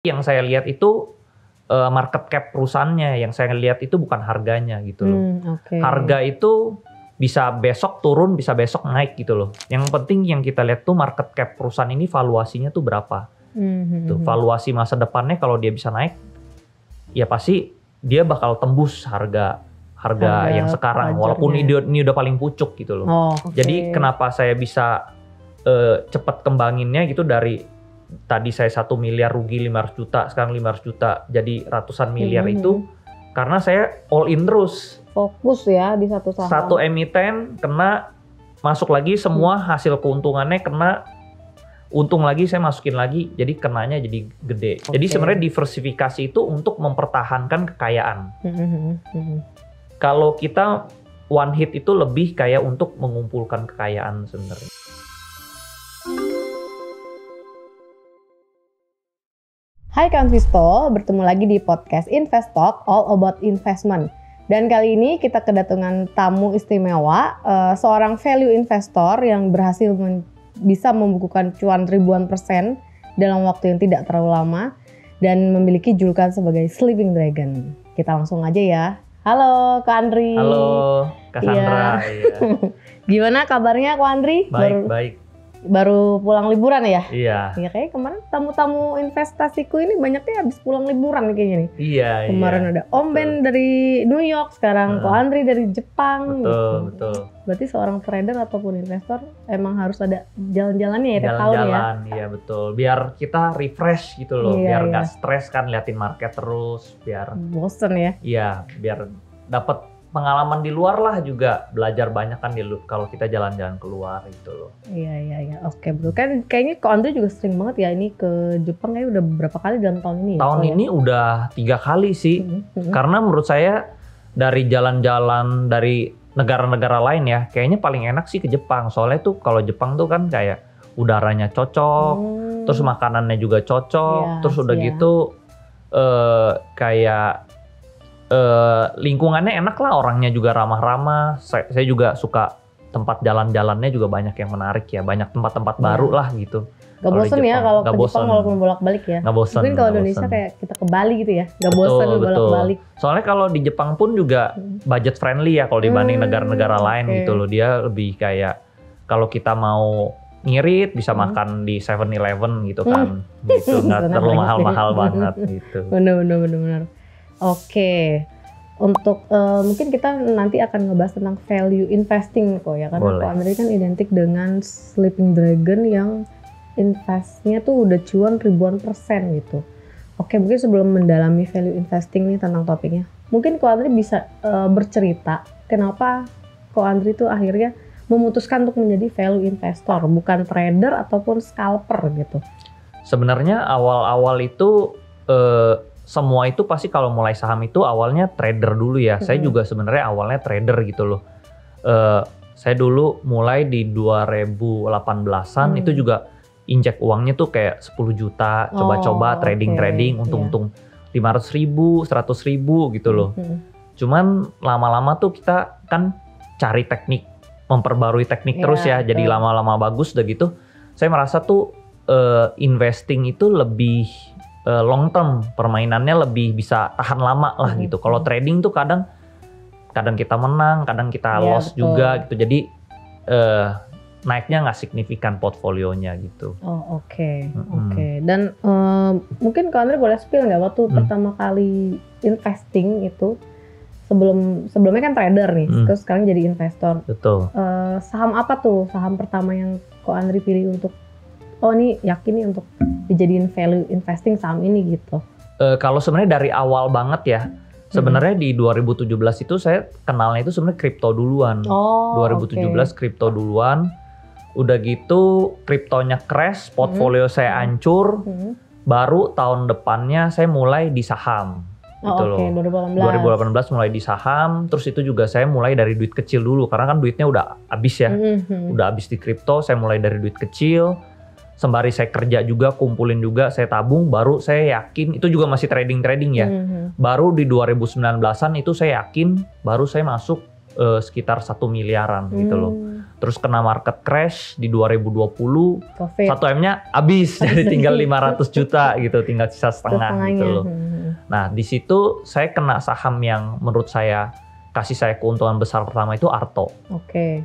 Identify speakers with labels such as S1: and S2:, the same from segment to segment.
S1: Yang saya lihat itu market cap perusahaannya, yang saya lihat itu bukan harganya gitu loh. Harga itu bisa besok turun, bisa besok naik gitu loh. Yang penting yang kita lihat tuh market cap perusahaan ini valuasinya tuh berapa. Tuh, valuasi masa depannya kalau dia bisa naik, ya pasti dia bakal tembus harga yang sekarang, walaupun ini udah paling pucuk gitu loh. Jadi kenapa saya bisa cepat kembanginnya gitu, dari tadi saya 1 miliar rugi 500 juta, sekarang 500 juta jadi ratusan miliar itu karena saya all in terus.
S2: Fokus ya di satu saham.
S1: Satu emiten kena, masuk lagi semua hasil keuntungannya kena, untung lagi saya masukin lagi, jadi kenanya jadi gede. Jadi sebenarnya diversifikasi itu untuk mempertahankan kekayaan. Kalau kita one hit itu lebih kayak untuk mengumpulkan kekayaan sebenarnya.
S2: Hai Kak Visto, bertemu lagi di podcast Invest Talk All About Investment. Dan kali ini kita kedatangan tamu istimewa, seorang value investor yang berhasil bisa membukukan cuan ribuan persen dalam waktu yang tidak terlalu lama dan memiliki julukan sebagai Sleeping Dragon. Kita langsung aja ya. Halo Kak Andri.
S1: Halo Kak Sandra. Iya.
S2: Gimana kabarnya Kak Andri?
S1: Baik.
S2: Baru pulang liburan ya?
S1: Iya.
S2: Ya kayak kemarin tamu-tamu investasiku ini banyaknya habis pulang liburan kayaknya nih.
S1: Iya.
S2: Kemarin ada Om Ben dari New York, sekarang Ko Andri dari Jepang.
S1: Betul.
S2: Berarti seorang trader ataupun investor emang harus ada jalan-jalannya ya tiap tahun ya?
S1: Jalan-jalan, iya betul. Biar kita refresh gitu loh, biar nggak stres kan liatin market terus, biar
S2: bosen ya?
S1: Iya, biar dapat pengalaman di luar lah, juga belajar banyak kan kalau kita jalan-jalan keluar gitu loh.
S2: Iya. Oke, betul. Kan kayaknya Ko Andri juga sering banget ya ini ke Jepang, kayaknya udah berapa kali dalam tahun ini ya?
S1: Tahun ini udah 3 kali sih. Karena menurut saya dari jalan-jalan dari negara-negara lain ya, kayaknya paling enak sih ke Jepang. Soalnya tuh kalau Jepang tuh kan kayak udaranya cocok, terus makanannya juga cocok, terus udah gitu kayak lingkungannya enak lah, orangnya juga ramah-ramah. Saya juga suka tempat jalan-jalannya juga banyak yang menarik ya, banyak tempat-tempat baru lah gitu.
S2: Gak bosen ya kalau ke Jepang walaupun bolak-balik ya.
S1: Gak bosen.
S2: Mungkin kalau Indonesia kayak kita ke Bali gitu ya, gak bosen bolak-balik.
S1: Soalnya kalau di Jepang pun juga budget friendly ya kalau dibanding negara-negara lain gitu loh. Dia lebih kayak kalau kita mau ngirit bisa makan di 7-Eleven gitu kan. Gitu, nggak terlalu mahal-mahal banget gitu.
S2: Bener. Oke, untuk mungkin kita nanti akan ngebahas tentang value investing kok ya, karena Ko Andri kan identik dengan Sleeping Dragon yang investnya tuh udah cuan ribuan persen gitu. Oke, mungkin sebelum mendalami value investing nih tentang topiknya, mungkin Ko Andri bisa bercerita kenapa Ko Andri tuh akhirnya memutuskan untuk menjadi value investor, bukan trader ataupun scalper gitu. Sebenarnya
S1: awal-awal itu semua itu pasti kalau mulai saham itu awalnya trader dulu ya. Saya juga sebenarnya awalnya trader gitu loh. Saya dulu mulai di 2018-an itu juga injek uangnya tuh kayak 10 juta, coba-coba trading, untung-untung 500 ribu, 100 ribu gitu loh. Cuman lama-lama tuh kita kan cari teknik, memperbarui teknik terus ya, jadi lama-lama bagus udah gitu. Saya merasa tuh investing itu lebih long term, permainannya lebih bisa tahan lama lah gitu. Kalau trading tuh kadang kita menang, kadang kita loss juga gitu. Jadi naiknya nggak signifikan portfolionya gitu.
S2: Oke. Dan mungkin Kak Andri boleh spill nggak waktu pertama kali investing itu, sebelumnya kan trader nih, terus sekarang jadi investor.
S1: Betul.
S2: Saham apa tuh saham pertama yang Ko Andri pilih untuk ini yakin nih untuk dijadiin value investing saham ini gitu?
S1: Kalau sebenarnya dari awal banget ya, sebenarnya di 2017 itu saya kenalnya itu sebenarnya kripto duluan. 2017 kripto duluan, udah gitu kriptonya crash, portfolio saya hancur, baru tahun depannya saya mulai di saham. Gitu loh. 2018 mulai di saham, terus itu juga saya mulai dari duit kecil dulu, karena kan duitnya udah habis ya, udah habis di kripto. Saya mulai dari duit kecil, sembari saya kerja juga, kumpulin juga, saya tabung, baru saya yakin, itu juga masih trading ya. Baru di 2019-an itu saya yakin, baru saya masuk sekitar 1 miliaran gitu loh. Terus kena market crash di 2020,
S2: COVID.
S1: 1M-nya habis jadi tinggal 500 juta gitu, tinggal sisa setengah gitu loh. Nah, di situ saya kena saham yang menurut saya kasih saya keuntungan besar pertama itu Arto.
S2: Oke.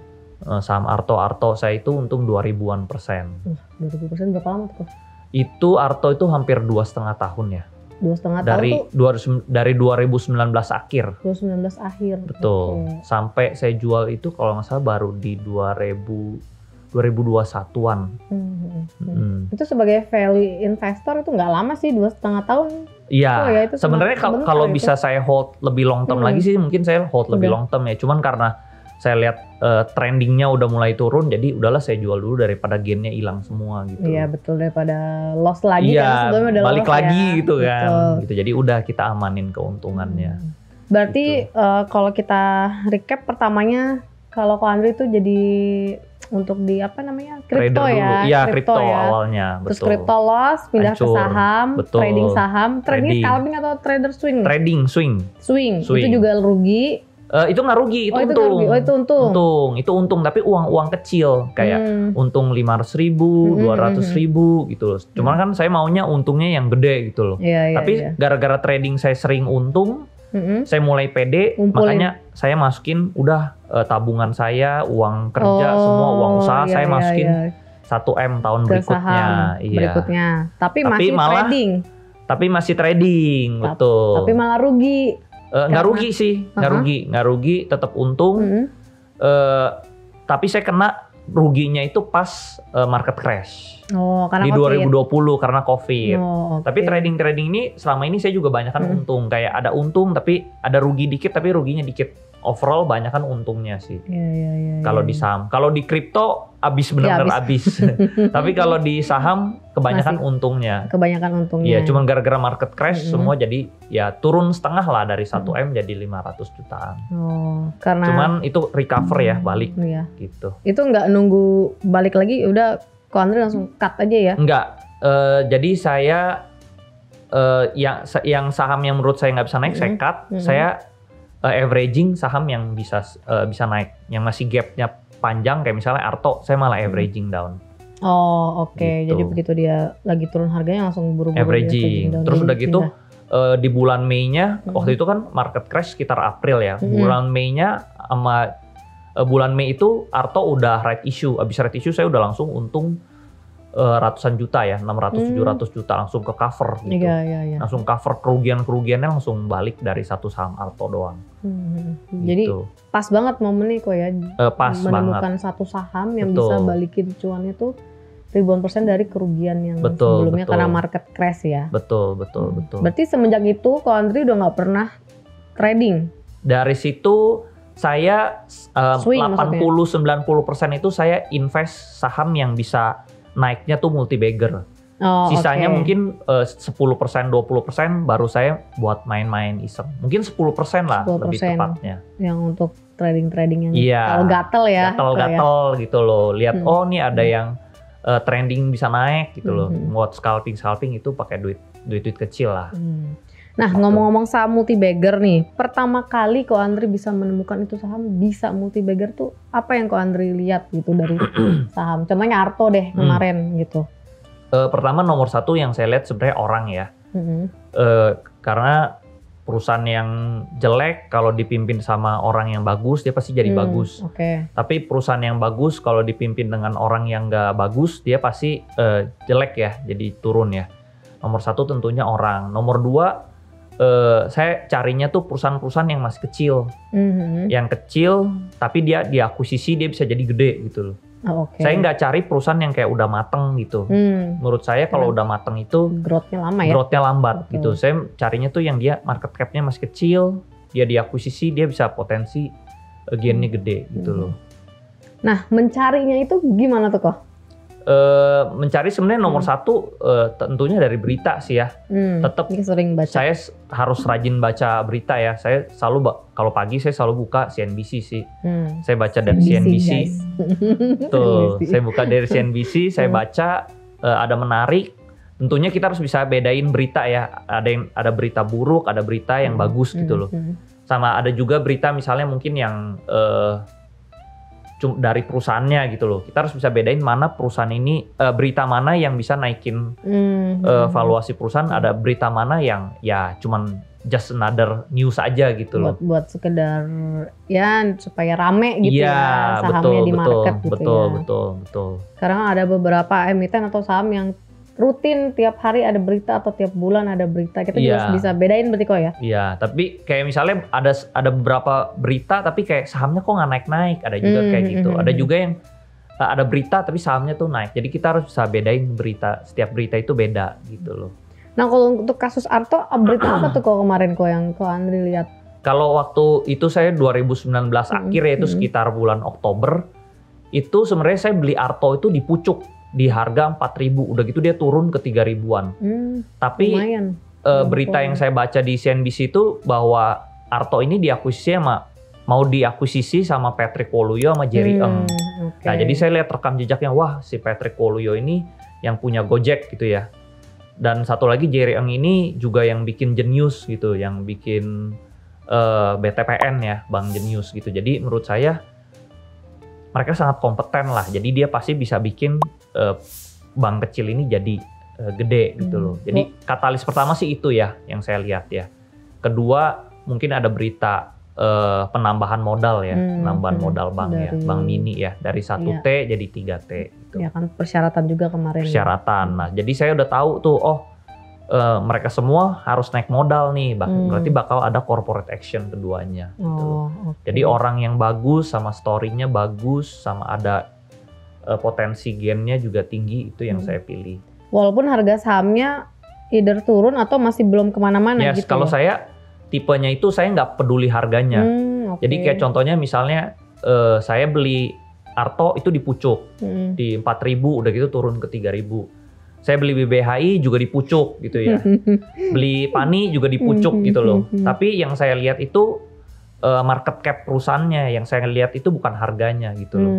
S1: Saham Arto saya itu untung 2000-an%.
S2: 2000% berapa lama tuh?
S1: Itu Arto itu hampir 2,5 tahun ya.
S2: 2,5 tahun tuh?
S1: Dari 2019 akhir.
S2: 2019 akhir.
S1: Betul. Okay. Sampai saya jual itu kalau nggak salah baru di 2021-an.
S2: Itu sebagai value investor itu nggak lama sih, 2,5 tahun.
S1: Iya. Oh, ya, sebenarnya kalau bisa saya hold lebih long term lagi sih, mungkin saya hold lebih long term ya. Cuman karena saya lihat trendingnya udah mulai turun, jadi udahlah saya jual dulu daripada gainnya hilang semua gitu.
S2: Iya betul, daripada loss lagi kan sebelumnya udah
S1: balik
S2: loss
S1: lagi
S2: ya.
S1: gitu kan. Gitu. Jadi udah kita amanin keuntungannya.
S2: Berarti gitu. Kalau kita recap pertamanya, kalau Ko Andri itu jadi untuk di apa namanya, kripto ya.
S1: Iya, kripto ya. Awalnya. Betul.
S2: Terus kripto loss, pindah ke saham,
S1: betul.
S2: Trading saham. Trading scalping atau trader swing?
S1: Trading swing.
S2: Itu juga rugi.
S1: Itu nggak rugi, itu untung.
S2: Itu untung.
S1: Itu untung, tapi uang kecil kayak untung 500.000, 200.000 gitu loh. Cuman kan saya maunya untungnya yang gede gitu loh. Tapi gara-gara trading saya sering untung, saya mulai pede, makanya saya masukin udah tabungan saya, uang kerja, semua uang usaha saya masukin 1M tahun berikutnya.
S2: Tapi masih
S1: Tapi masih trading, betul.
S2: Tapi malah rugi.
S1: Nggak rugi sih, nggak rugi, tetap untung. Tapi saya kena ruginya itu pas market crash.
S2: Karena
S1: di 2020 karena COVID. Tapi trading ini selama ini saya juga banyak kan untung. Kayak ada untung tapi ada rugi dikit, tapi ruginya dikit. Overall banyak kan untungnya sih. Kalau di saham, kalau di kripto benar-benar habis. Tapi kalau di saham kebanyakan untungnya. Iya, cuman gara-gara market crash semua jadi ya turun setengah lah, dari 1M jadi 500 jutaan.
S2: Karena
S1: cuman itu recover ya, balik gitu.
S2: Itu nggak nunggu balik lagi, udah Ko Andri langsung cut aja ya?
S1: Enggak. Jadi saya yang saham yang menurut saya nggak bisa naik saya cut. Saya averaging saham yang bisa naik, yang masih gapnya panjang kayak misalnya Arto, saya malah averaging down.
S2: Gitu. Jadi begitu dia lagi turun harganya langsung buru-buru
S1: averaging. Terus udah gitu di bulan Mei-nya waktu itu kan market crash sekitar April ya. Bulan Mei-nya sama bulan Mei itu Arto udah right issue. Abis right issue saya udah langsung untung ratusan juta ya, 600-700 juta langsung ke cover gitu.
S2: Iya.
S1: Langsung cover kerugiannya langsung balik dari satu saham Arto doang.
S2: Gitu. Jadi pas banget momennya kok ya.
S1: Pas
S2: menemukan
S1: banget.
S2: Satu saham yang bisa balikin cuannya tuh ribuan % dari kerugian yang sebelumnya karena market crash ya. Betul. Berarti semenjak itu Ko Andri udah nggak pernah trading? Dari
S1: situ saya 80-90% itu saya invest saham yang bisa naiknya tuh multi bagger. Sisanya mungkin 10%, 20% baru saya buat main-main iseng. Mungkin 10% lah 10% lebih tepatnya.
S2: Yang untuk trading yang kalau gatel ya.
S1: Gatel gitu loh. Lihat nih ada yang trending bisa naik gitu loh. Buat scalping itu pakai duit kecil lah.
S2: Nah, ngomong-ngomong saham multi bagger nih, pertama kali Ko Andri bisa menemukan itu saham bisa multi bagger tuh apa yang Ko Andri lihat gitu dari saham? Contohnya Arto deh kemarin gitu.
S1: Pertama nomor satu yang saya lihat sebenarnya orang ya. Karena perusahaan yang jelek kalau dipimpin sama orang yang bagus dia pasti jadi bagus. Tapi perusahaan yang bagus kalau dipimpin dengan orang yang nggak bagus dia pasti jelek ya, jadi turun ya. Nomor satu tentunya orang. Nomor dua saya carinya tuh perusahaan-perusahaan yang masih kecil, yang kecil tapi dia diakuisisi dia bisa jadi gede gitu loh. Saya nggak cari perusahaan yang kayak udah mateng gitu. Menurut saya kalau udah mateng itu
S2: growth-nya lama ya.
S1: Growth-nya lambat gitu. Saya carinya tuh yang dia market cap-nya masih kecil, dia diakuisisi dia bisa potensi gain-nya gede gitu loh.
S2: Nah mencarinya itu gimana tuh kok?
S1: Mencari sebenarnya nomor satu tentunya dari berita sih ya. Tetap saya harus rajin baca berita ya. Saya selalu kalau pagi saya selalu buka CNBC sih. Saya baca dari CNBC. Tuh, saya buka dari CNBC, saya baca ada menarik. Tentunya kita harus bisa bedain berita ya. Ada berita buruk, ada berita yang bagus gitu loh. Sama ada juga berita misalnya mungkin yang dari perusahaannya gitu loh. Kita harus bisa bedain mana perusahaan ini, berita mana yang bisa naikin valuasi perusahaan, ada berita mana yang ya cuman just another news aja gitu loh.
S2: Buat sekedar ya supaya rame gitu ya sahamnya di market gitu ya.
S1: Betul.
S2: Sekarang ada beberapa emiten atau saham yang rutin tiap hari ada berita atau tiap bulan ada berita. Kita juga bisa bedain berarti kok ya.
S1: Iya, tapi kayak misalnya ada beberapa berita tapi kayak sahamnya kok nggak naik-naik, ada juga kayak gitu. Ada juga yang ada berita tapi sahamnya tuh naik. Jadi kita harus bisa bedain berita, setiap berita itu beda gitu loh.
S2: Nah kalau untuk kasus Arto, berita apa tuh kok kemarin kok yang kok Andri lihat?
S1: Kalau waktu itu saya 2019 akhir ya, itu sekitar bulan Oktober, itu sebenarnya saya beli Arto itu di pucuk. Di harga 4.000, udah gitu dia turun ke 3.000-an. Tapi berita yang saya baca di CNBC itu bahwa Arto ini mau diakuisisi sama Patrick Waluyo sama Jerry Ng. Nah jadi saya lihat rekam jejaknya, wah si Patrick Waluyo ini yang punya Gojek gitu ya. Dan satu lagi Jerry Ng ini juga yang bikin Genius gitu, yang bikin BTPN ya, Bank Genius gitu. Jadi menurut saya mereka sangat kompeten lah, jadi dia pasti bisa bikin bank kecil ini jadi gede gitu loh. Jadi katalis pertama sih itu ya yang saya lihat ya. Kedua mungkin ada berita penambahan modal ya, penambahan modal bank ya, bank mini ya, dari 1T jadi 3T gitu.
S2: Ya kan persyaratan juga kemarin.
S1: Persyaratan. Nah jadi saya udah tahu tuh, mereka semua harus naik modal nih, berarti bakal ada corporate action keduanya. Gitu. Jadi orang yang bagus sama story-nya bagus sama ada potensi gennya juga tinggi, itu yang saya pilih.
S2: Walaupun harga sahamnya either turun atau masih belum kemana-mana gitu.
S1: Kalau saya tipenya itu saya nggak peduli harganya. Jadi kayak contohnya misalnya saya beli Arto itu di pucuk di 4.000, udah gitu turun ke 3.000. Saya beli BBHI juga di pucuk gitu ya. Beli Pani juga di pucuk gitu loh. Tapi yang saya lihat itu market cap perusahaannya. Yang saya lihat itu bukan harganya gitu loh.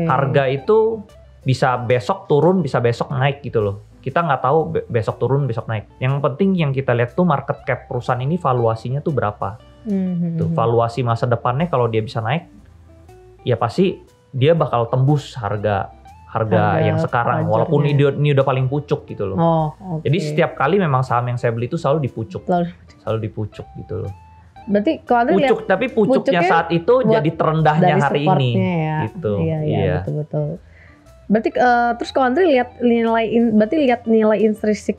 S1: Harga itu bisa besok turun, bisa besok naik gitu loh. Kita nggak tahu besok turun, besok naik. Yang penting yang kita lihat tuh market cap perusahaan ini valuasinya tuh berapa. Tuh, valuasi masa depannya kalau dia bisa naik, ya pasti dia bakal tembus harga yang sekarang, walaupun ini udah paling pucuk gitu loh. Jadi setiap kali memang saham yang saya beli itu selalu di pucuk. Selalu di pucuk gitu loh.
S2: Berarti kalau
S1: pucuk, tapi pucuknya saat itu jadi terendahnya hari ini
S2: ya.
S1: gitu.
S2: Iya, betul. Berarti terus kalau Andri lihat nilai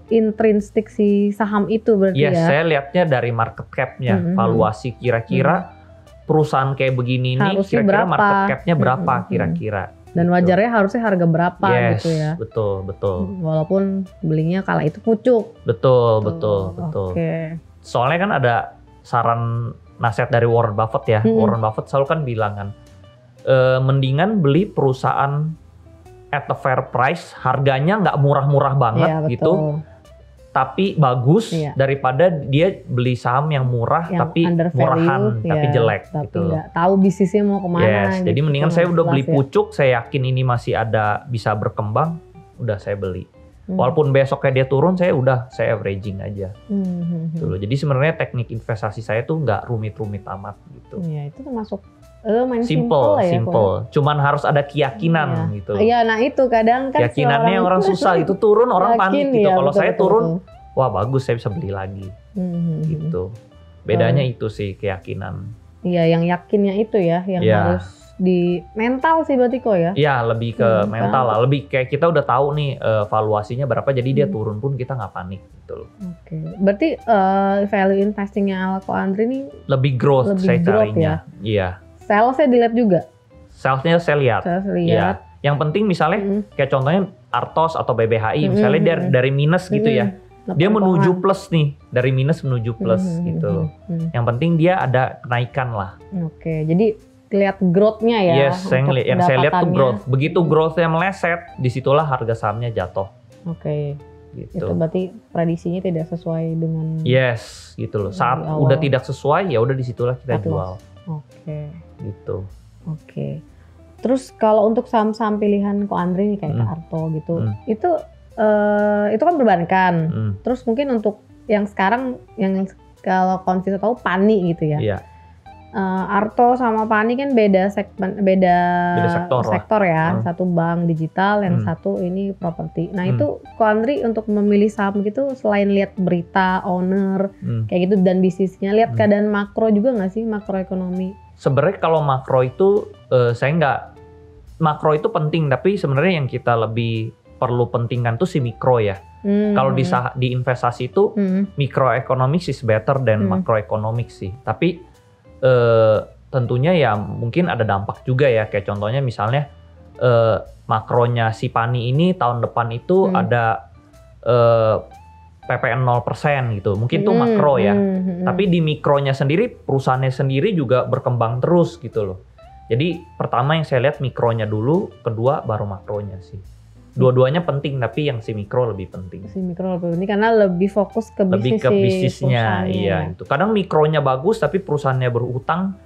S2: intrinsik si saham itu berarti ya?
S1: Saya lihatnya dari market cap-nya, valuasi kira-kira perusahaan kayak begini nih kira-kira market cap-nya berapa kira-kira.
S2: Dan gitu. Wajarnya harusnya harga berapa gitu ya.
S1: Betul.
S2: Walaupun belinya kala itu pucuk.
S1: Betul. Soalnya kan ada saran nasihat dari Warren Buffett ya. Warren Buffett selalu kan bilang kan, mendingan beli perusahaan at the fair price, harganya nggak murah-murah banget gitu. Tapi bagus daripada dia beli saham yang murah yang tapi murahan tapi jelek gitu.
S2: Nggak tahu bisnisnya mau kemana.
S1: Jadi gitu. Mendingan saya udah beli pucuk, saya yakin ini masih ada bisa berkembang, udah saya beli. Walaupun besoknya dia turun, saya averaging aja. Gitu loh. Jadi sebenarnya teknik investasi saya tuh nggak rumit-rumit amat gitu.
S2: Iya, itu termasuk simple.
S1: Cuman harus ada keyakinan gitu.
S2: Iya, nah itu kadang kan
S1: keyakinannya orang susah itu turun orang panik gitu. Kalau saya turun, wah bagus saya bisa beli lagi. Gitu. Bedanya itu sih keyakinan.
S2: Iya, yang yakinnya itu ya, yang harus di mental sih berarti kok ya.
S1: Iya, lebih ke mental lah. Lebih kayak kita udah tahu nih valuasinya berapa, jadi dia turun pun kita nggak panik gitu loh.
S2: Oke. Berarti value investingnya Ko Andri ini
S1: lebih growth saya carinya.
S2: Ya?
S1: Iya.
S2: Salesnya dilihat juga?
S1: Salesnya saya lihat. Iya. Yang penting misalnya kayak contohnya Artos atau BBHI, misalnya dia dari minus gitu ya. Dia menuju plus nih, dari minus menuju plus gitu. Yang penting dia ada kenaikan lah.
S2: Oke, jadi lihat growth-nya ya.
S1: Yes, yang saya lihat tuh growth. Begitu growth-nya meleset, disitulah harga sahamnya jatuh.
S2: Oke.
S1: Gitu.
S2: Itu berarti prediksinya tidak sesuai dengan.
S1: Yes, gitu loh. Saat udah tidak sesuai, ya udah disitulah kita jual.
S2: Oke.
S1: Gitu.
S2: Oke. Terus kalau untuk saham-saham pilihan Ko Andri nih kayak Arto gitu, itu kan perbankan. Terus mungkin untuk yang sekarang yang kalau konsisten tahu Pani gitu ya.
S1: Iya.
S2: Arto sama Pani kan beda segmen, beda sektor ya. Satu bank digital, yang satu ini properti. Nah itu Ko Andri untuk memilih saham gitu selain lihat berita, owner, kayak gitu dan bisnisnya, lihat keadaan makro juga nggak sih, makroekonomi? Sebenarnya kalau makro itu saya nggak, makro itu penting tapi sebenarnya yang kita lebih perlu pentingkan tuh si mikro ya. Kalau di investasi itu microeconomics is better than macroeconomics sih. Tapi tentunya ya mungkin ada dampak juga ya, kayak contohnya misalnya makronya si Pani ini tahun depan itu ada PPN 0% gitu, mungkin tuh makro ya. Tapi di mikronya sendiri, perusahaannya sendiri juga berkembang terus gitu loh. Jadi pertama yang saya lihat mikronya dulu, kedua baru makronya sih. Dua-duanya penting, tapi yang si mikro lebih penting. Si mikro lebih penting karena lebih fokus ke bisnis, lebih ke bisnisnya, iya itu. Kadang mikronya bagus tapi perusahaannya berutang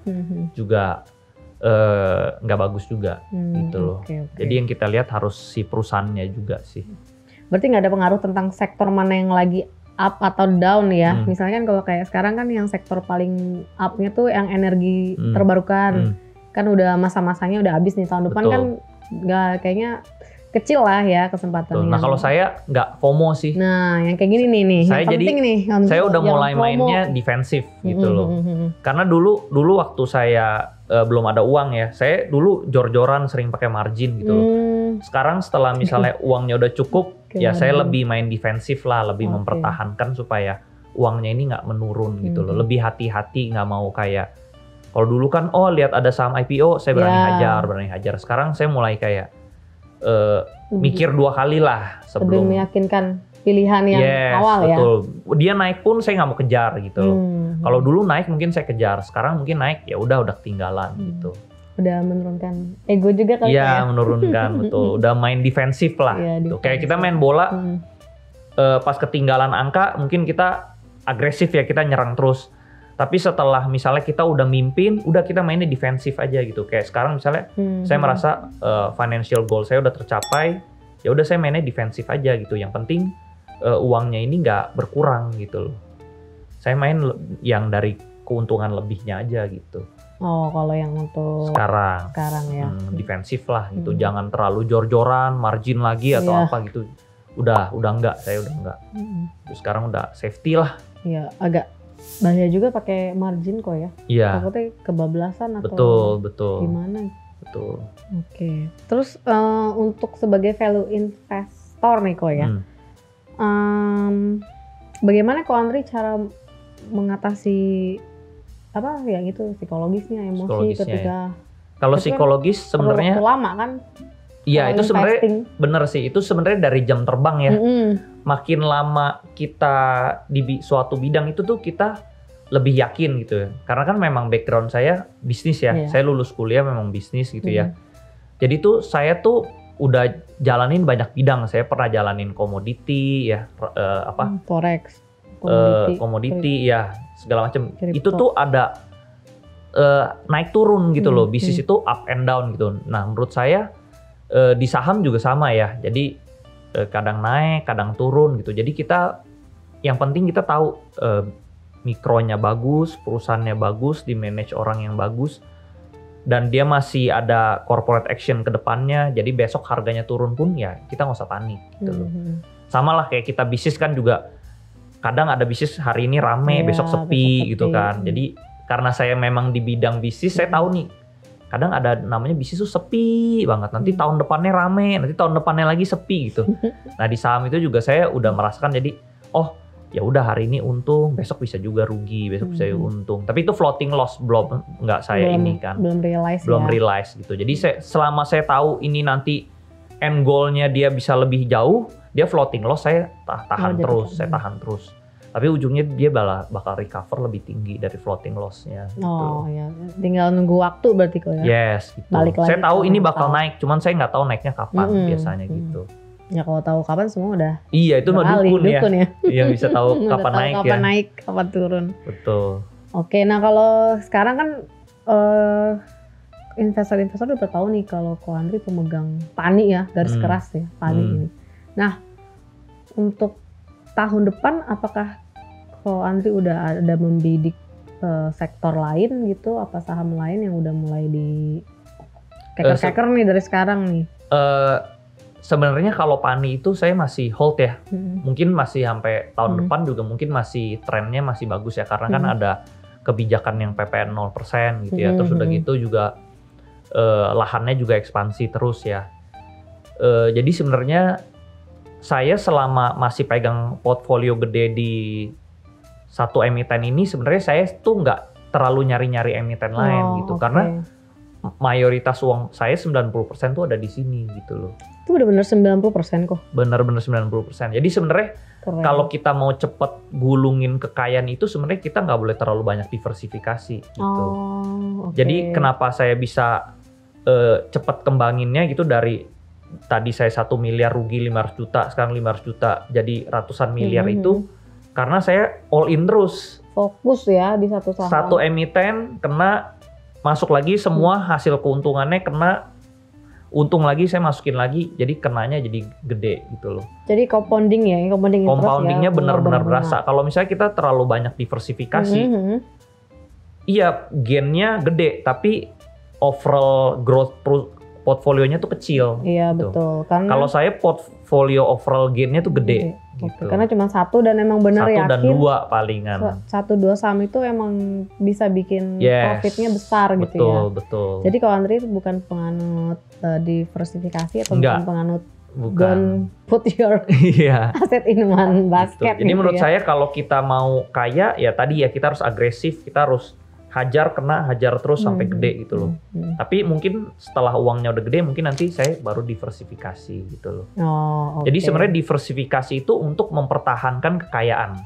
S2: juga nggak bagus juga gitu loh. Jadi yang kita lihat harus si perusahaannya juga sih. Berarti nggak ada pengaruh tentang sektor mana yang lagi up atau down ya? Misalnya kan kalau kayak sekarang kan yang sektor paling up-nya tuh yang energi terbarukan. Kan udah masa-masanya udah habis nih, tahun depan kan nggak, kayaknya kecil lah ya kesempatannya. Nah kalau saya nggak FOMO sih. Nah yang kayak gini nih, saya yang penting nih. Saya udah mulai mainnya defensif gitu loh. Karena dulu waktu saya belum ada uang ya, saya dulu jor-joran sering pakai margin gitu loh. Sekarang setelah misalnya uangnya udah cukup, ya saya lebih main defensif lah, lebih mempertahankan supaya uangnya ini nggak menurun gitu loh. Lebih hati-hati, nggak mau kayak kalau dulu kan lihat ada saham IPO saya berani hajar. Sekarang saya mulai kayak mikir 2 kali lah sebelum meyakinkan pilihan yang awal ya. Betul. Dia naik pun saya nggak mau kejar gitu loh. Kalau dulu naik mungkin saya kejar, sekarang mungkin naik ya udah ketinggalan gitu. Udah menurunkan ego juga kali ya. Iya menurunkan betul. Udah main defensif lah. Gitu. Kayak kita main bola pas ketinggalan angka mungkin kita agresif ya, kita nyerang terus. Tapi setelah misalnya kita udah mimpin, udah kita mainnya defensif aja gitu. Kayak sekarang misalnya saya merasa financial goal saya udah tercapai, ya udah saya mainnya defensif aja gitu. Yang penting uangnya ini nggak berkurang gitu loh. Saya main yang dari keuntungan lebihnya aja gitu. Oh kalau yang untuk sekarang ya defensif lah gitu. Jangan terlalu jor-joran, margin lagi atau apa gitu. Udah enggak, saya udah enggak. Terus sekarang udah safety lah. Iya agak bahaya juga pakai margin kok ya. Iya. Takutnya kebablasan atau betul. Gimana? Betul. Oke. Terus untuk sebagai value investor nih kok ya. Bagaimana Ko Andri cara mengatasi apa ya gitu psikologisnya, emosi ketika kalau psikologis sebenarnya lama kan? Iya itu sebenarnya bener sih, itu sebenarnya dari jam terbang ya. Makin lama kita di suatu bidang itu tuh kita lebih yakin gitu ya. Karena kan memang background saya bisnis ya. Saya lulus kuliah memang bisnis gitu ya. Jadi tuh saya tuh udah jalanin banyak bidang. Saya pernah jalanin komoditi ya, forex, komoditi ya, segala macam. Itu tuh ada naik turun gitu loh. Bisnis itu up and down gitu. Nah, menurut saya di saham juga sama ya. Jadi kadang naik, kadang turun gitu. Jadi kita yang penting kita tahu mikronya bagus, perusahaannya bagus, di manage orang yang bagus, dan dia masih ada corporate action ke depannya. Jadi besok harganya turun pun ya kita nggak usah panik gitu loh. Sama lah kayak kita bisnis kan juga kadang ada bisnis hari ini rame, besok sepi gitu kan. Jadi karena saya memang di bidang bisnis, saya tahu nih kadang ada namanya bisnis tuh sepi banget. Nanti tahun depannya rame, nanti tahun depannya lagi sepi gitu. Nah di saham itu juga saya udah merasakan jadi, ya udah hari ini untung, besok bisa juga rugi, besok bisa untung. Tapi itu floating loss, nggak saya ini kan. Belum realize gitu. Jadi selama saya tahu ini nanti end goal-nya dia bisa lebih jauh, dia floating loss saya tahan terus. Tapi ujungnya dia bakal recover lebih tinggi dari floating loss-nya. Oh gitu. Ya, tinggal nunggu waktu berarti kok ya. Yes, gitu. Balik lagi saya tahu ini bakal naik, cuman saya nggak tahu naiknya kapan biasanya gitu. Ya kalau tahu kapan semua udah. Iya itu mah dukun ya. Yang bisa tahu kapan naik ya. Kapan naik, kapan turun. Betul. Oke, nah kalau sekarang kan investor-investor udah tahu nih kalau Ko Andri pemegang Pani ya, garis keras ya Pani ini. Nah untuk tahun depan apakah Ko Andri udah ada membidik sektor lain gitu, apa saham lain yang udah mulai di keker-keker nih dari sekarang nih?
S1: Sebenarnya kalau Pani itu saya masih hold ya. Mungkin masih sampai tahun depan juga mungkin masih trennya masih bagus ya. Karena kan ada kebijakan yang PPN 0% gitu ya. Terus udah gitu juga lahannya juga ekspansi terus ya. Jadi sebenarnya saya selama masih pegang portfolio gede di satu emiten ini sebenarnya saya tuh nggak terlalu nyari-nyari emiten lain gitu. Karena mayoritas uang saya 90% tuh ada di sini gitu loh.
S2: Itu benar-benar 90% kok.
S1: Benar-benar 90%. Jadi sebenarnya kalau kita mau cepet gulungin kekayaan itu sebenarnya kita nggak boleh terlalu banyak diversifikasi gitu. Jadi kenapa saya bisa cepet kembanginnya gitu dari tadi saya 1 miliar rugi 500 juta, sekarang 500 juta jadi ratusan miliar itu karena saya all in terus.
S2: Fokus ya di satu saham.
S1: Satu emiten kena masuk lagi semua hasil keuntungannya kena untung lagi saya masukin lagi jadi kenanya jadi gede gitu loh.
S2: Jadi compounding ya,
S1: compoundingnya ya, benar-benar berasa. Kalau misalnya kita terlalu banyak diversifikasi, iya gainnya gede tapi overall growth portfolionya tuh kecil.
S2: Iya
S1: gitu.
S2: Betul. Karena
S1: kalau saya portfolio overall gainnya tuh gede. Gitu.
S2: Karena cuma satu dan emang benar yakin.
S1: 1 dan 2 palingan.
S2: 1-2 saham itu emang bisa bikin profitnya besar gitu ya.
S1: Betul.
S2: Jadi kalau Andri itu bukan penganut diversifikasi atau bukan penganut don't put your aset in one basket.
S1: Jadi menurut saya kalau kita mau kaya ya tadi ya kita harus agresif, kita harus hajar terus sampai gede gitu loh. Tapi mungkin setelah uangnya udah gede mungkin nanti saya baru diversifikasi gitu loh. Jadi sebenarnya diversifikasi itu untuk mempertahankan kekayaan.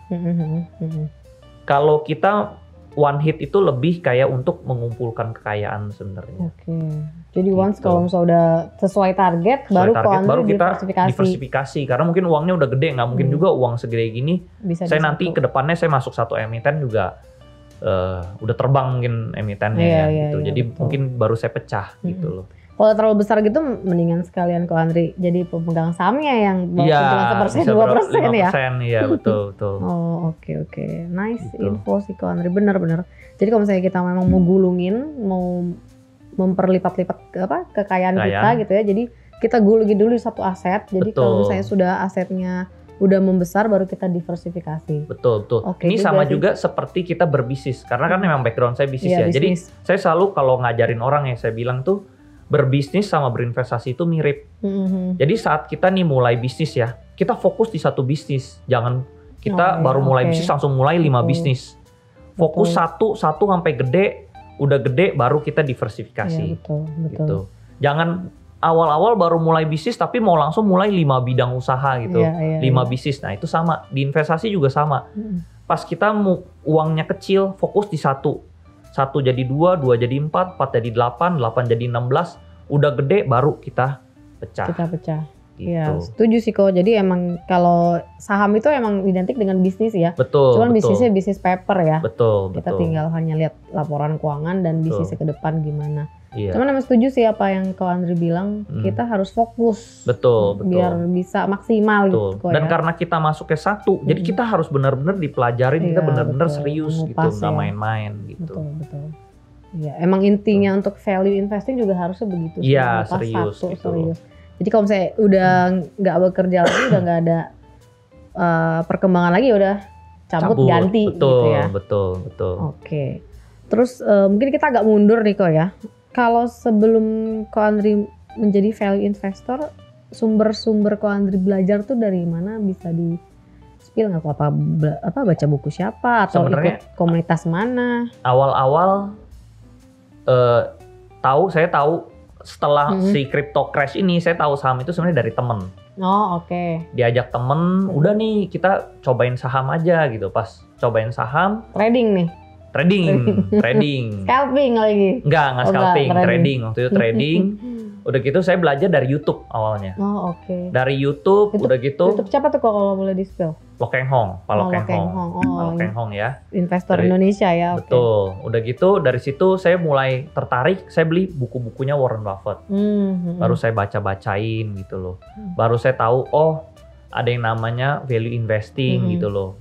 S1: Kalau kita one hit itu lebih kayak untuk mengumpulkan kekayaan sebenarnya.
S2: Jadi once kalau misalnya udah sesuai target baru kita
S1: diversifikasi. Karena mungkin uangnya udah gede, nggak mungkin juga uang segede gini. Saya nanti ke depannya saya masuk satu emiten juga udah terbang mungkin emitennya gitu. Jadi betul. Mungkin baru saya pecah gitu loh.
S2: Kalau terlalu besar gitu mendingan sekalian kok Andri jadi pemegang sahamnya yang cuma 1%, 2% ya. Iya
S1: betul.
S2: Oke. Nice gitu. Info sih kok Andri, benar-benar. Jadi kalau misalnya kita memang mau gulungin, mau memperlipat-lipat kekayaan kita gitu ya. Jadi kita gulungin dulu satu aset. Jadi kalau misalnya sudah asetnya udah membesar baru kita diversifikasi. Betul.
S1: Ini sama juga seperti kita berbisnis. Karena kan memang background saya bisnis ya. Bisnis. Jadi saya selalu kalau ngajarin orang yang saya bilang tuh berbisnis sama berinvestasi itu mirip. Jadi saat kita nih mulai bisnis ya, kita fokus di satu bisnis. Jangan kita baru mulai bisnis langsung mulai 5 bisnis. Fokus satu sampai gede, udah gede baru kita diversifikasi.
S2: Betul.
S1: Gitu. Jangan awal-awal baru mulai bisnis tapi mau langsung mulai 5 bidang usaha gitu. 5 bisnis. Nah, itu sama. Di investasi juga sama. Pas kita uangnya kecil, fokus di satu. 1 jadi 2 jadi 4 jadi 8 jadi 16. Udah gede baru kita pecah.
S2: Iya, setuju sih kok. Jadi emang kalau saham itu emang identik dengan bisnis ya.
S1: Cuman
S2: bisnisnya bisnis paper ya.
S1: Kita
S2: tinggal hanya lihat laporan keuangan dan bisnisnya ke depan gimana. Cuman emang setuju sih apa yang kau Andri bilang, kita harus fokus.
S1: Betul.
S2: Biar bisa maksimal gitu kok.
S1: Dan karena kita masuk ke satu, jadi kita harus benar-benar dipelajarin, kita benar-benar serius gitu, nggak main-main gitu.
S2: Betul. Iya, emang intinya untuk value investing juga harusnya begitu.
S1: Iya, serius.
S2: Jadi kalau misalnya udah nggak bekerja lagi, udah nggak ada perkembangan lagi, udah cabut ganti gitu ya.
S1: Betul.
S2: Oke. Terus mungkin kita agak mundur nih kok ya. Kalau sebelum Ko Andri menjadi value investor, sumber-sumber Ko Andri belajar tuh dari mana, bisa di spill nggak kok? Apa baca buku siapa atau
S1: sebenarnya,
S2: ikut komunitas mana?
S1: Awal-awal saya tahu setelah si crypto crash ini, saya tahu saham itu sebenarnya dari temen. Diajak temen, udah nih kita cobain saham aja gitu. Pas cobain saham,
S2: trading. Scalping lagi?
S1: Enggak scalping, trading. Waktu itu trading. Udah gitu saya belajar dari YouTube awalnya. Dari YouTube, udah gitu.
S2: YouTube siapa tuh kalau boleh di-spill?
S1: Lo Keng Hong, Pak Lo Keng Hong ya.
S2: Investor Indonesia ya.
S1: Betul. Udah gitu dari situ saya mulai tertarik, saya beli buku-bukunya Warren Buffett. Baru saya baca-bacain gitu loh. Baru saya tahu ada yang namanya value investing gitu loh.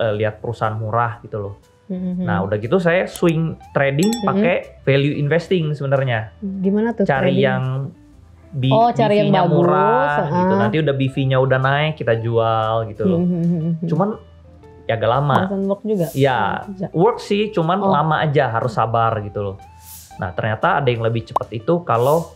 S1: Lihat perusahaan murah gitu loh. Nah udah gitu saya swing trading pakai value investing sebenarnya.
S2: Gimana tuh?
S1: Cari
S2: trading?
S1: yang
S2: cari yang
S1: BV-nya
S2: bagus,
S1: murah gitu. Nanti udah BV-nya udah naik kita jual gitu loh. Cuman ya agak lama.
S2: Doesn't work juga?
S1: Ya work sih, cuman lama aja, harus sabar gitu loh. Nah ternyata ada yang lebih cepat itu kalau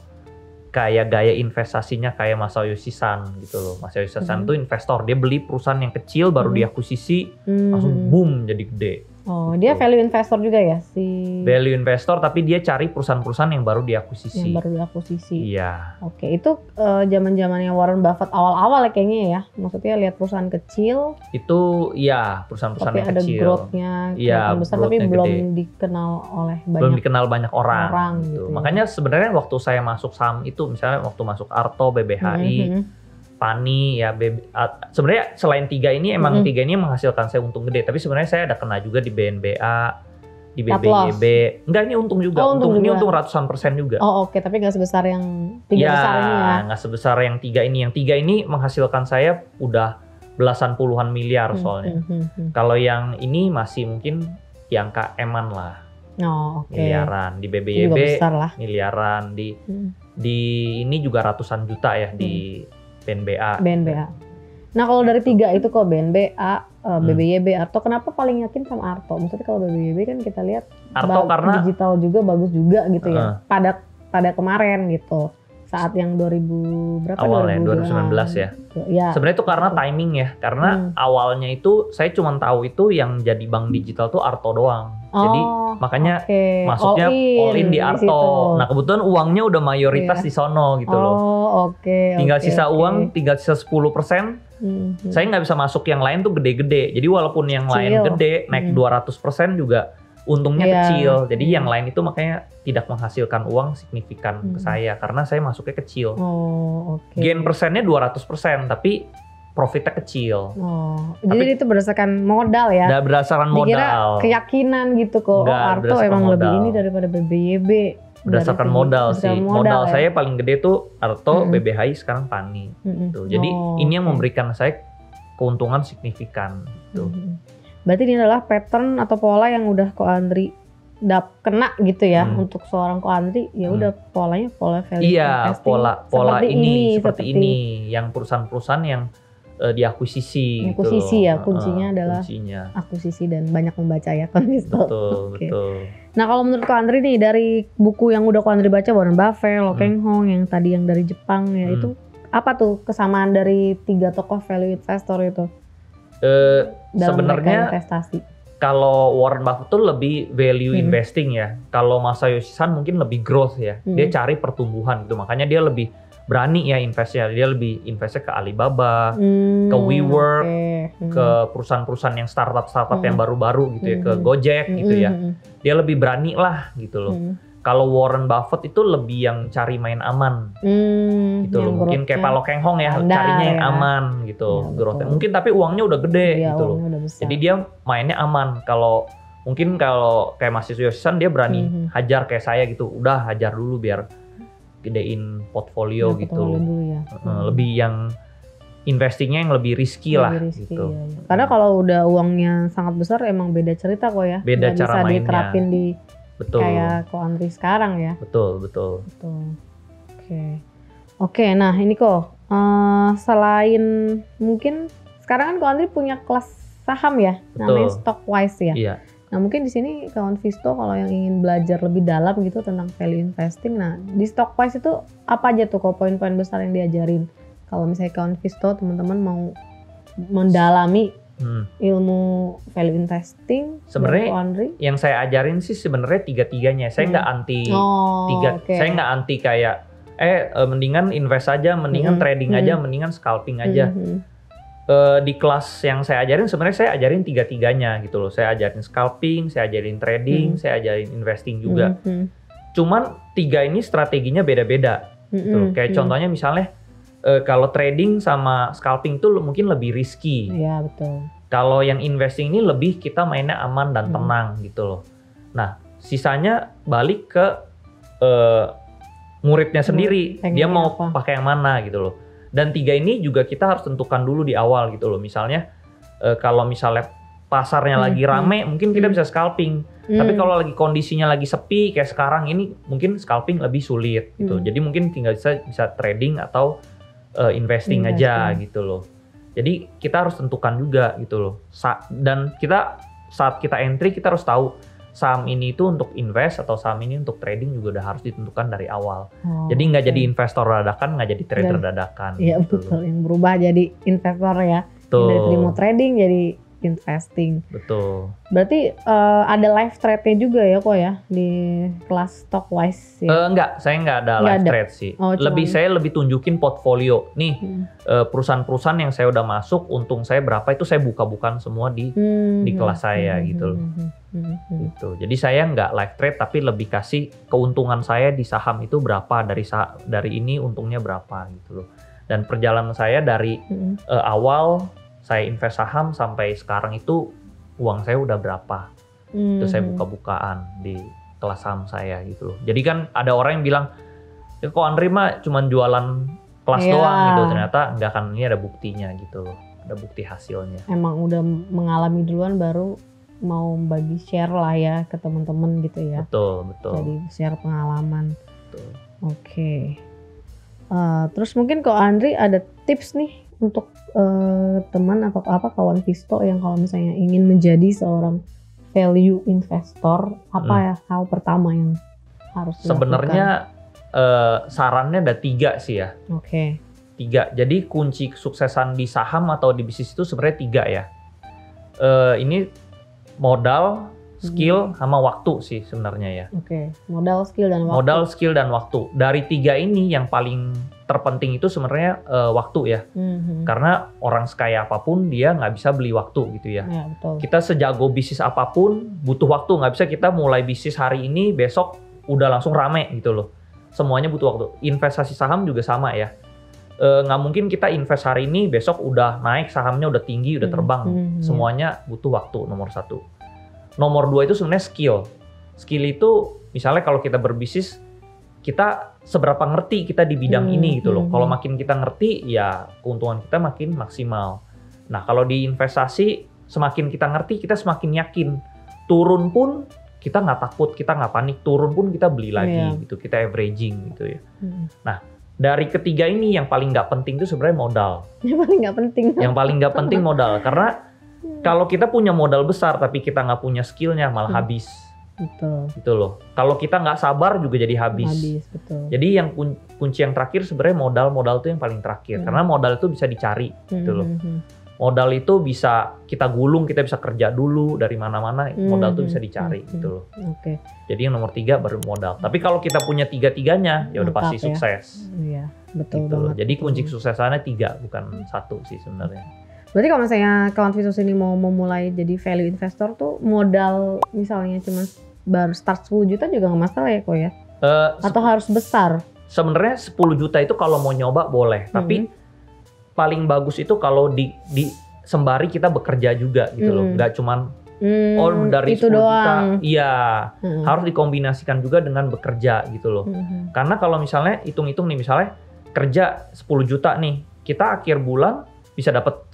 S1: kayak gaya investasinya kayak Masayoshi Son gitu loh. Masayoshi Son tuh investor, dia beli perusahaan yang kecil baru diakuisisi langsung boom jadi gede.
S2: Oh,
S1: gitu.
S2: Dia value investor juga ya si
S1: value investor, tapi dia cari perusahaan-perusahaan yang baru diakuisisi.
S2: Yang baru diakuisisi.
S1: Iya.
S2: Oke, itu zaman-zamannya Warren Buffett awal-awal ya kayaknya ya. Maksudnya lihat perusahaan kecil.
S1: Itu ya perusahaan-perusahaan yang
S2: ada
S1: kecil.
S2: growth-nya besar tapi belum dikenal oleh
S1: belum dikenal banyak orang
S2: gitu.
S1: Makanya sebenarnya waktu saya masuk saham itu, misalnya waktu masuk Arto, BBHI, Pani ya, sebenarnya selain tiga ini emang tiga ini menghasilkan saya untung gede, tapi sebenarnya saya ada kena juga di BNBA, di BBYB. Enggak, ini untung juga. Ini untung ratusan persen juga.
S2: Oke, tapi nggak sebesar yang tiga besar ini ya.
S1: Nggak sebesar yang tiga ini. Yang tiga ini menghasilkan saya udah belasan puluhan miliar soalnya. Kalau yang ini masih mungkin yang KM-an lah. Miliaran di BBYB, miliaran di ini juga ratusan juta ya di BNBA.
S2: Nah kalau dari tiga itu kok BNBA, BBYB, Arto, kenapa paling yakin sama Arto? Maksudnya kalau BBYB kan kita lihat
S1: Arto karena
S2: digital juga bagus juga gitu ya. Pada kemarin gitu. Saat yang 2000 berapa?
S1: Awalnya 2019 ya. Sebenarnya itu karena timing ya. Karena awalnya itu saya cuma tahu itu yang jadi bank digital tuh Arto doang. Jadi makanya masuknya all in di Arto. Nah kebetulan uangnya udah mayoritas di sono gitu loh. Tinggal sisa uang, tinggal sisa 10%. Saya nggak bisa masuk yang lain tuh gede-gede. Jadi walaupun yang lain gede, naik 200% juga untungnya kecil. Jadi yang lain itu makanya tidak menghasilkan uang signifikan ke saya. Karena saya masuknya kecil. Gain persennya 200%, tapi profitnya kecil.
S2: Jadi itu berdasarkan modal ya?
S1: Berdasarkan modal.
S2: Dikira keyakinan gitu kok. Arto emang lebih ini daripada BBYB.
S1: Berdasarkan modal sih. Modal saya paling gede tuh Arto, BBHI, sekarang Pani. Gitu. Jadi ini yang memberikan saya keuntungan signifikan. Gitu.
S2: Berarti ini adalah pattern atau pola yang udah Ko Andri kena gitu ya. Untuk seorang Ko Andri ya udah polanya pola value investing.
S1: Iya, pola ini seperti ini. Yang perusahaan-perusahaan yang diakuisisi gitu.
S2: Ya, kuncinya adalah akuisisi dan banyak membaca ya Konvisto.
S1: Betul.
S2: Nah kalau menurut Ko Andri nih, dari buku yang udah Ko Andri baca, Warren Buffett, Lo Keng Hong, yang tadi yang dari Jepang ya, itu apa tuh kesamaan dari tiga tokoh value investor itu?
S1: Sebenarnya kalau Warren Buffett tuh lebih value investing ya. Kalau Masayoshi Son mungkin lebih growth ya. Dia cari pertumbuhan gitu. Makanya dia lebih berani ya investnya. Dia lebih investnya ke Alibaba, ke WeWork, ke perusahaan-perusahaan yang startup yang baru-baru gitu ya, ke Gojek gitu ya. Dia lebih berani lah gitu loh. Kalau Warren Buffett itu lebih yang cari main aman gitu loh. Mungkin kayak Lo Keng Hong ya, carinya yang aman gitu. Growth-nya. Mungkin tapi uangnya udah gede gitu loh. Jadi dia mainnya aman. Kalau kayak Masayoshi Son, dia berani hajar kayak saya gitu. Udah hajar dulu biar gedein portfolio gitu. Lebih yang investingnya yang lebih risky lah gitu.
S2: Iya. Karena kalau udah uangnya sangat besar emang beda cerita kok ya.
S1: Beda cara
S2: bisa
S1: mainnya.
S2: Diterapin di kayak Ko Andri sekarang ya.
S1: Betul.
S2: Oke, nah ini kok selain mungkin sekarang kan Ko Andri punya kelas saham ya, namanya Stockwise ya.
S1: Iya.
S2: Nah mungkin di sini kawan Visto kalau yang ingin belajar lebih dalam gitu tentang value investing, nah di Stockwise itu apa aja tuh kok poin-poin besar yang diajarin? Kalau misalnya kawan Visto teman-teman mau mendalami ilmu value investing,
S1: sebenarnya yang saya ajarin sih sebenarnya tiga-tiganya. Saya nggak anti saya nggak anti kayak mendingan invest aja, mendingan trading aja, mendingan scalping aja. Di kelas yang saya ajarin sebenarnya saya ajarin tiga-tiganya gitu loh. Saya ajarin scalping, saya ajarin trading, saya ajarin investing juga. Cuman tiga ini strateginya beda-beda gitu. Kayak contohnya misalnya kalau trading sama scalping tuh mungkin lebih risky.
S2: Iya, betul.
S1: Kalau yang investing ini lebih kita mainnya aman dan tenang gitu loh. Nah, sisanya balik ke muridnya sendiri. Dia mau pakai yang mana gitu loh. Dan tiga ini juga kita harus tentukan dulu di awal gitu loh. Misalnya kalau misalnya pasarnya lagi rame, mungkin kita bisa scalping. Tapi kalau lagi kondisinya lagi sepi kayak sekarang ini, mungkin scalping lebih sulit gitu. Jadi mungkin tinggal bisa trading atau investing aja gitu loh. Jadi kita harus tentukan juga gitu loh. Dan saat kita entry kita harus tahu saham ini itu untuk invest atau saham ini untuk trading juga udah harus ditentukan dari awal. Jadi nggak jadi investor dadakan, nggak jadi trader dadakan.
S2: Iya
S1: gitu
S2: betul, yang berubah jadi investor ya.
S1: Betul.
S2: Dari mau trading jadi investing.
S1: Betul.
S2: Berarti ada live trade-nya juga ya kok ya di kelas Stockwise ya?
S1: Enggak, saya nggak ada live trade sih. Saya lebih tunjukin portfolio. Nih perusahaan-perusahaan yang saya udah masuk, untung saya berapa itu saya buka-bukan semua di kelas saya gitu loh. Gitu. Jadi saya nggak live trade tapi lebih kasih keuntungan saya di saham itu berapa, dari ini untungnya berapa gitu loh. Dan perjalanan saya dari awal saya invest saham sampai sekarang itu uang saya udah berapa. Itu saya buka-bukaan di kelas saham saya gitu loh. Jadi kan ada orang yang bilang, ya kok Andri mah cuman jualan kelas doang gitu. Ternyata enggak, kan ini ada buktinya gitu loh. Ada bukti hasilnya.
S2: Emang udah mengalami duluan baru mau bagi share lah ya ke teman-teman gitu ya.
S1: Betul.
S2: Jadi share pengalaman.
S1: Betul.
S2: Oke. Terus mungkin kok Andri ada tips nih untuk teman atau kawan Visto yang kalau misalnya ingin menjadi seorang value investor, apa ya hal pertama yang harus dilakukan?
S1: Sebenarnya sarannya ada 3 sih ya.
S2: Oke.
S1: 3. Jadi kunci kesuksesan di saham atau di bisnis itu sebenarnya 3 ya. Ini modal, skill, sama waktu sih sebenarnya ya.
S2: Oke. Modal, skill, dan waktu.
S1: Modal, skill, dan waktu. Dari 3 ini yang paling terpenting itu sebenarnya waktu ya. Karena orang sekaya apapun dia nggak bisa beli waktu gitu ya.
S2: Ya betul.
S1: Kita sejago bisnis apapun butuh waktu. Nggak bisa kita mulai bisnis hari ini besok udah langsung rame gitu loh. Semuanya butuh waktu. Investasi saham juga sama ya. Nggak mungkin kita invest hari ini besok udah naik, sahamnya udah tinggi, udah terbang. Semuanya butuh waktu, nomor 1. Nomor 2 itu sebenarnya skill. Skill itu misalnya kalau kita berbisnis, kita seberapa ngerti kita di bidang ini gitu loh. Kalau makin kita ngerti, ya keuntungan kita makin maksimal. Nah kalau di investasi, semakin kita ngerti, kita semakin yakin. Turun pun kita nggak takut, kita nggak panik. Turun pun kita beli lagi gitu, kita averaging gitu ya. Nah dari ketiga ini yang paling nggak penting itu sebenarnya modal.
S2: Yang paling nggak penting.
S1: Yang paling nggak penting modal, karena kalau kita punya modal besar tapi kita nggak punya skillnya malah habis.
S2: Betul.
S1: Gitu loh. Kalau kita nggak sabar juga jadi habis.
S2: Betul.
S1: Jadi yang kunci yang terakhir sebenarnya modal itu yang paling terakhir. Karena modal itu bisa dicari gitu loh. Modal itu bisa kita gulung, kita bisa kerja dulu dari mana-mana. Modal itu bisa dicari gitu loh.
S2: Oke.
S1: Jadi yang nomor 3 baru modal. Tapi kalau kita punya 3-tiganya ya udah pasti sukses.
S2: Iya, betul
S1: gitu
S2: banget.
S1: Loh. Jadi kunci kesuksesannya 3 bukan 1 sih sebenarnya.
S2: Berarti kalau misalnya kawan Visto ini mau memulai jadi value investor tuh modal misalnya cuma baru start 10 juta juga nggak masalah ya kok ya? Atau harus besar?
S1: Sebenarnya 10 juta itu kalau mau nyoba boleh, tapi paling bagus itu kalau di sembari kita bekerja juga gitu loh, nggak cuman dari
S2: itu
S1: 10
S2: doang.
S1: juta, iya harus dikombinasikan juga dengan bekerja gitu loh. Karena kalau misalnya hitung-hitung nih, misalnya kerja 10 juta nih, kita akhir bulan bisa dapat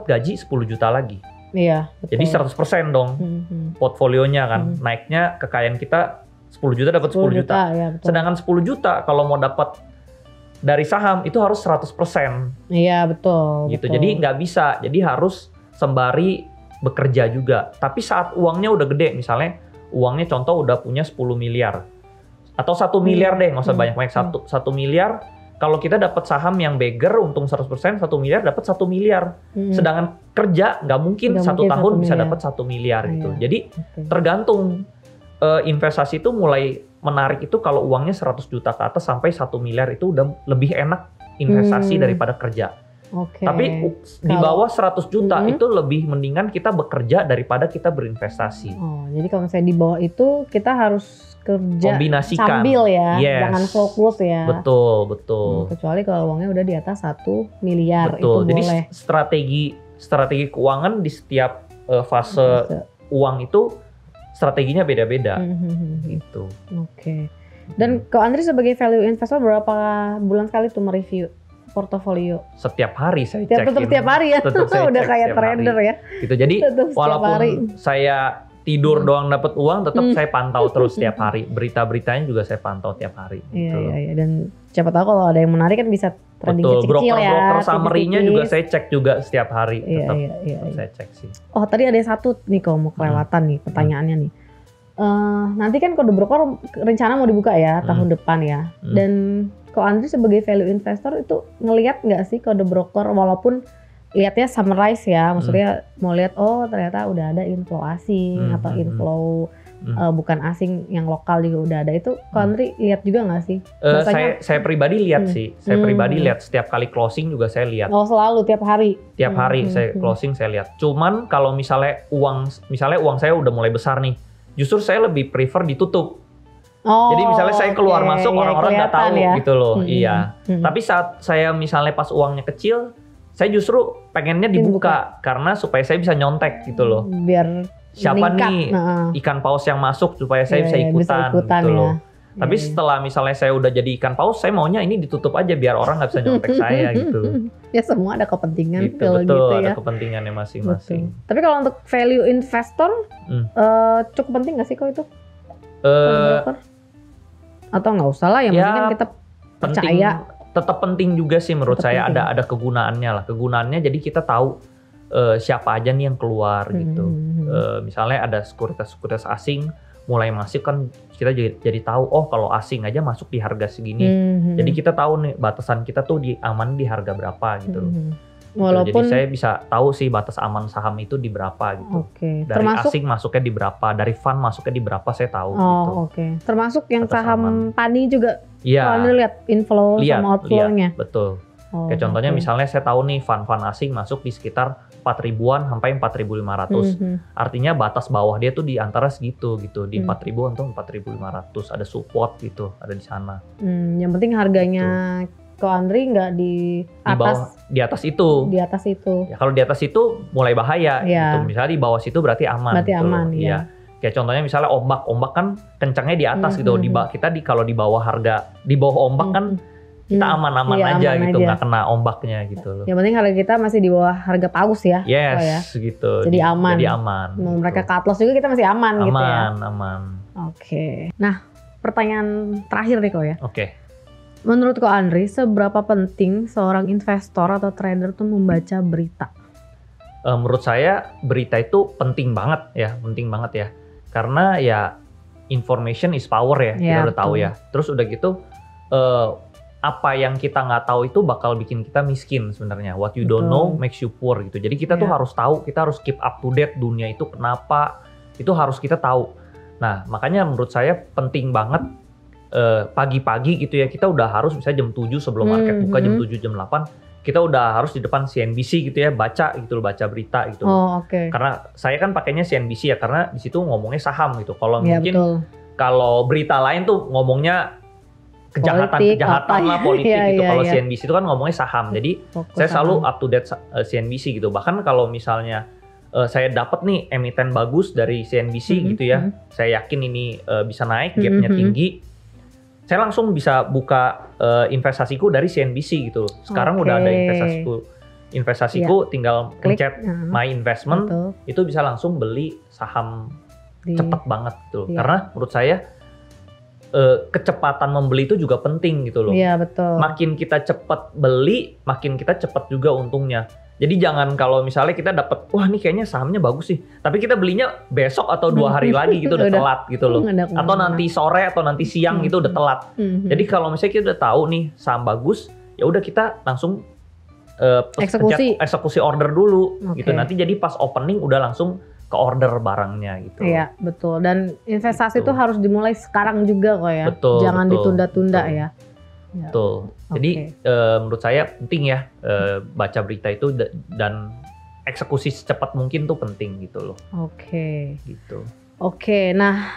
S1: gaji 10 juta lagi.
S2: Iya, betul.
S1: Jadi 100% dong portfolionya kan. Naiknya kekayaan kita 10 juta dapat 10 juta.
S2: Ya, betul.
S1: Sedangkan 10 juta kalau mau dapat dari saham itu harus 100%.
S2: Iya, betul.
S1: Gitu.
S2: Betul.
S1: Jadi nggak bisa. Jadi harus sembari bekerja juga. Tapi saat uangnya udah gede, misalnya uangnya contoh udah punya 10 miliar. Atau 1 miliar deh, nggak usah banyak-banyak. 1 miliar. Kalau kita dapat saham yang beggar untung 100%, 1 miliar dapat 1 miliar. Sedangkan kerja nggak mungkin 1 tahun bisa dapat 1 miliar gitu. Jadi tergantung investasi itu mulai menarik itu kalau uangnya 100 juta ke atas sampai 1 miliar itu udah lebih enak investasi daripada kerja. Tapi di bawah 100 juta itu lebih mendingan kita bekerja daripada kita berinvestasi.
S2: Jadi kalau misalnya di bawah itu kita harus kerja
S1: kombinasikan
S2: sambil ya, jangan fokus ya.
S1: Betul.
S2: Kecuali kalau uangnya udah di atas 1 miliar
S1: betul.
S2: itu
S1: jadi
S2: boleh.
S1: Strategi keuangan di setiap fase uang itu strateginya beda-beda. Gitu.
S2: Dan Kak Andri sebagai value investor berapa bulan sekali tuh mereview portofolio?
S1: Setiap hari saya cek.
S2: Setiap hari ya?
S1: Tetap saya
S2: Udah
S1: cek
S2: kayak
S1: setiap
S2: trader
S1: hari.
S2: ya?
S1: Gitu. Jadi walaupun saya tidur doang dapat uang, tetap saya pantau terus setiap hari. Berita-beritanya juga saya pantau tiap hari. Gitu.
S2: Iya. Dan siapa tahu kalau ada yang menarik kan bisa trading kecil-kecil ya.
S1: Broker summary-nya juga saya cek juga setiap hari.
S2: Iya.
S1: Saya cek sih.
S2: Oh tadi ada satu nih kalau mau kelewatan nih pertanyaannya nih. Nanti kan Kode Broker rencana mau dibuka ya tahun depan ya. Dan Ko Andri sebagai value investor itu ngelihat nggak sih Kode Broker walaupun lihatnya summarize ya, maksudnya mau lihat oh ternyata udah ada inflow asing atau inflow bukan asing yang lokal juga udah ada, itu Ko Andri lihat juga nggak sih?
S1: Saya pribadi lihat sih, saya pribadi lihat setiap kali closing juga saya lihat.
S2: Oh selalu tiap hari?
S1: Tiap hari saya closing saya lihat. Cuman kalau misalnya uang saya udah mulai besar nih, justru saya lebih prefer ditutup. Jadi misalnya saya keluar masuk orang-orang nggak tahu ya? Gitu loh, iya. Tapi saat saya misalnya pas uangnya kecil, saya justru pengennya dibuka karena supaya saya bisa nyontek gitu loh.
S2: Biar
S1: siapa nih ikan paus yang masuk supaya saya bisa ikutan gitu loh. Tapi setelah misalnya saya udah jadi ikan paus, saya maunya ini ditutup aja biar orang nggak bisa nyontek saya gitu.
S2: Ya semua ada kepentingan
S1: gitu,
S2: kalau
S1: betul,
S2: gitu ya.
S1: Ada kepentingannya masing-masing.
S2: Tapi kalau untuk value investor cukup penting nggak sih kok itu? Atau nggak usah lah, yang penting kan kita percaya.
S1: Tetap penting juga sih menurut saya, ada kegunaannya lah. Kegunaannya jadi kita tahu siapa aja nih yang keluar gitu. Misalnya ada sekuritas asing mulai masuk kan, kita jadi tahu oh kalau asing aja masuk di harga segini. Jadi kita tahu nih batasan kita tuh aman di harga berapa gitu. Walaupun jadi saya bisa tahu sih batas aman saham itu di berapa gitu. Dari asing masuknya di berapa, dari fund masuknya di berapa saya tahu gitu.
S2: Termasuk yang
S1: batas
S2: saham
S1: aman.
S2: Pani juga.
S1: Iya.
S2: Kalau lihat inflow sama outflow-nya.
S1: Betul. Kayak contohnya misalnya saya tahu nih fund asing masuk di sekitar 4.000-an sampai 4.500. Artinya batas bawah dia tuh di antara segitu gitu, di 4.000 atau 4.500. Ada support gitu, ada di sana.
S2: Yang penting harganya Ko Andri nggak di atas.
S1: Di atas itu.
S2: Di atas itu.
S1: Ya, kalau di atas itu mulai bahaya gitu. Misalnya di bawah situ berarti aman.
S2: Berarti
S1: gitu.
S2: aman, ya.
S1: Kayak contohnya misalnya ombak kan kencangnya di atas gitu. Kita kalau di bawah harga, di bawah ombak kan kita aman-aman aja gitu, nggak kena ombaknya gitu loh.
S2: Yang penting harga kita masih di bawah harga paus ya.
S1: Yes, gitu.
S2: Jadi aman.
S1: Gitu.
S2: Mereka cut loss juga kita masih aman gitu ya.
S1: Aman.
S2: Oke. Nah, pertanyaan terakhir nih Ko ya.
S1: Oke.
S2: Menurut Ko Andri, seberapa penting seorang investor atau trader tuh membaca berita?
S1: Menurut saya berita itu penting banget ya. Karena ya information is power ya, kita udah tahu ya. Terus udah gitu apa yang kita nggak tahu itu bakal bikin kita miskin sebenarnya. What you don't know makes you poor gitu. Jadi kita tuh harus tahu, kita harus keep up to date dunia itu kenapa, itu harus kita tahu. Nah makanya menurut saya penting banget pagi-pagi gitu ya, kita udah harus bisa jam 7 sebelum market buka, jam 7 jam 8 kita udah harus di depan CNBC gitu ya, baca berita gitu. Karena saya kan pakainya CNBC ya, karena di situ ngomongnya saham gitu. Kalau mungkin kalau berita lain tuh ngomongnya kejahatan lah, politik gitu. Kalau CNBC itu kan ngomongnya saham. Jadi saya selalu up to date CNBC gitu. Bahkan kalau misalnya saya dapat nih emiten bagus dari CNBC gitu ya, saya yakin ini bisa naik, gapnya tinggi, saya langsung bisa buka investasiku dari CNBC gitu. Sekarang udah ada investasiku tinggal pencet my investment, itu bisa langsung beli saham cepet banget gitu. Karena menurut saya kecepatan membeli itu juga penting gitu loh.
S2: Iya betul.
S1: Makin kita cepat beli, makin kita cepat juga untungnya. Jadi jangan kalau misalnya kita dapat, wah ini kayaknya sahamnya bagus sih, tapi kita belinya besok atau 2 hari lagi gitu udah telat gitu loh. Atau nanti sore atau nanti siang gitu udah telat. Jadi kalau misalnya kita udah tahu nih saham bagus, ya udah kita langsung eksekusi order dulu gitu. Nanti jadi pas opening udah langsung ke order barangnya gitu.
S2: Iya betul, dan investasi itu harus dimulai sekarang juga kok ya. Jangan ditunda-tunda ya.
S1: Betul. Jadi menurut saya penting ya baca berita itu dan eksekusi secepat mungkin tuh penting gitu loh. Gitu.
S2: Nah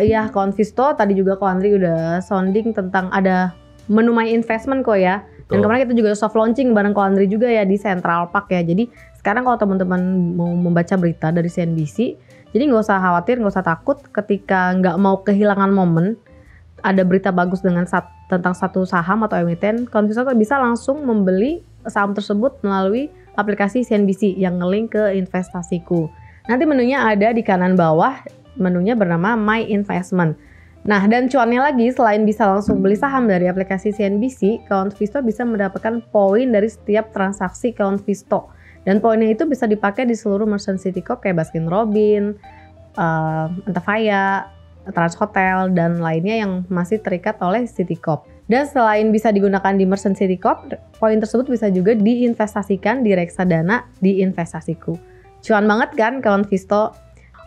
S2: ya Konvisto tadi juga Ko Andri udah sounding tentang ada menu My Investment kok ya. Dan kemarin kita juga soft launching bareng Ko Andri juga ya di Central Park ya. Jadi sekarang kalau teman-teman mau membaca berita dari CNBC, jadi nggak usah khawatir, nggak usah takut ketika nggak mau kehilangan momen. ada berita bagus tentang satu saham atau emiten, kawan investor bisa langsung membeli saham tersebut melalui aplikasi CNBC yang ngelink ke investasiku. Nanti menunya ada di kanan bawah, menunya bernama My Investment. Nah, dan cuannya lagi, selain bisa langsung beli saham dari aplikasi CNBC, kawan Visto bisa mendapatkan poin dari setiap transaksi kawan Visto. Dan poinnya itu bisa dipakai di seluruh merchant Citicorp kayak Baskin Robbins, Antafaya, Trans Hotel, dan lainnya yang masih terikat oleh Citicorp. Dan selain bisa digunakan di merchant Citicorp, poin tersebut bisa juga diinvestasikan di reksadana di investasiku. Cuan banget kan kawan Visto?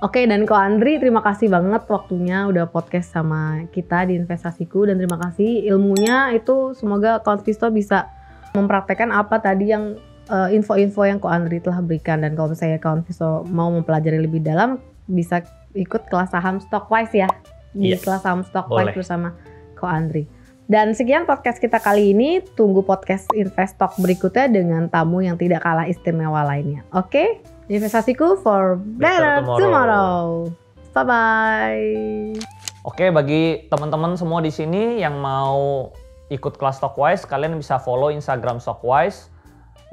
S2: Oke, dan Ko Andri, terima kasih banget waktunya udah podcast sama kita di investasiku, dan terima kasih ilmunya itu, semoga kawan Visto bisa mempraktekkan apa tadi yang info-info yang Ko Andri telah berikan. Dan kalau misalnya kawan Visto mau mempelajari lebih dalam, bisa ikut kelas saham Stockwise ya, di kelas saham Stockwise bersama Ko Andri. Dan sekian podcast kita kali ini, tunggu podcast Investok berikutnya dengan tamu yang tidak kalah istimewa lainnya. Oke? Investasiku for better tomorrow. Bye-bye.
S1: Oke, bagi teman-teman semua di sini yang mau ikut kelas Stockwise, kalian bisa follow Instagram Stockwise.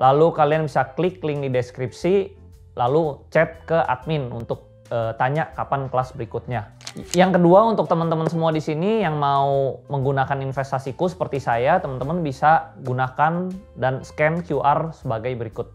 S1: Lalu kalian bisa klik link di deskripsi, lalu chat ke admin untuk tanya kapan kelas berikutnya. Yang kedua, untuk teman-teman semua di sini yang mau menggunakan investasiku seperti saya, teman-teman bisa gunakan dan scan QR sebagai berikut.